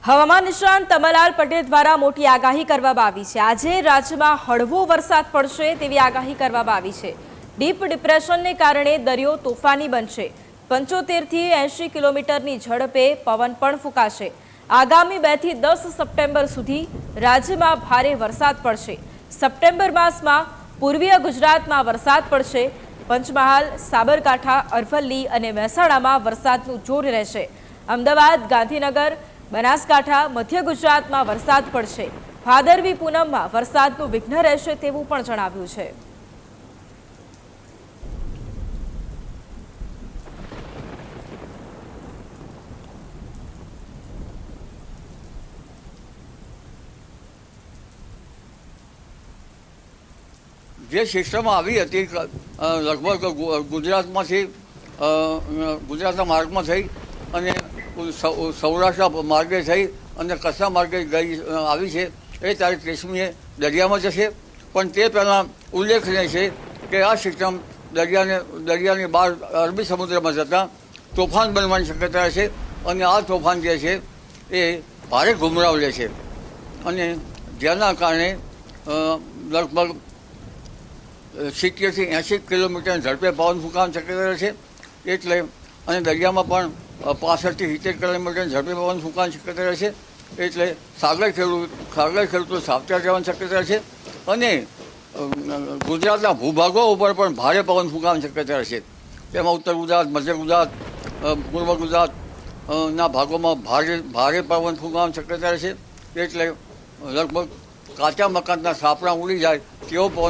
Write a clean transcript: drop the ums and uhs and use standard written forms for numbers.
હવામાન નિષ્ણાંત તમલાલ પટેલ દ્વારા મોટી આગાહી કરવામાં આવી છે। આજે રાજ્યમાં હળવો વરસાદ પડશે તેવી આગાહી કરવામાં આવી છે। ડીપ ડિપ્રેશનને કારણે દરિયો તોફાની બનશે। 75 થી 80 કિલોમીટરની ઝડપે પવન પણ ફૂંકાશે। આગામી 2 થી 10 સપ્ટેમ્બર સુધી રાજ્યમાં ભારે વરસાદ પડશે। સપ્ટેમ્બર માસમાં પૂર્વીય ગુજરાતમાં વરસાદ પડશે। પંચમહાલ, સાબરકાંઠા, અરવલ્લી અને મહેસાણામાં વરસાદનું જોર રહેશે। અમદાવાદ, ગાંધીનગર, બનાસકાંઠા, મધ્ય ગુજરાતમાં વરસાદ પડશે। ભાદરવી પૂનમમાં વરસાદનું વિઘ્ન રહેશે તેવું પણ જણાવ્યું છે। જે સિસ્ટમ આવી હતી લગભગ ગુજરાતમાંથી ગુજરાતના માર્ગમાં થઈ અને સૌરાષ્ટ્ર માર્ગે થઈ અને કચ્છના માર્ગે ગઈ આવી છે। એ તારીખ 30મીએ દરિયામાં જશે, પણ તે પહેલાં ઉલ્લેખનીય છે કે આ સિસ્ટમ દરિયાની બહાર અરબી સમુદ્રમાં જતાં તોફાન બનવાની શક્યતા છે અને આ તોફાન જે છે એ ભારે ઘુમરાવ લે છે અને જેના કારણે લગભગ 70 થી 80 કિલોમીટર ઝડપે પવન ફૂંકાવાની શક્યતા છે। એટલે અને દરિયામાં પણ 65 થી 70 કિલોમીટર ઝડપે પવન ફૂંકાવાની શક્યતા છે। એટલે સાગર ખેડૂતો સાવચેત રહેવાની શક્યતા છે અને ગુજરાતના ભૂભાગો ઉપર પણ ભારે પવન ફૂંકાવાની શક્યતા છે। તેમાં ઉત્તર ગુજરાત, મધ્ય ગુજરાત, પૂર્વ ગુજરાતના ભાગોમાં ભારે પવન ફૂંકાવાની શક્યતા છે। એટલે લગભગ કાચા મકાનના સાપડા ઉડી જાય તેવો પવન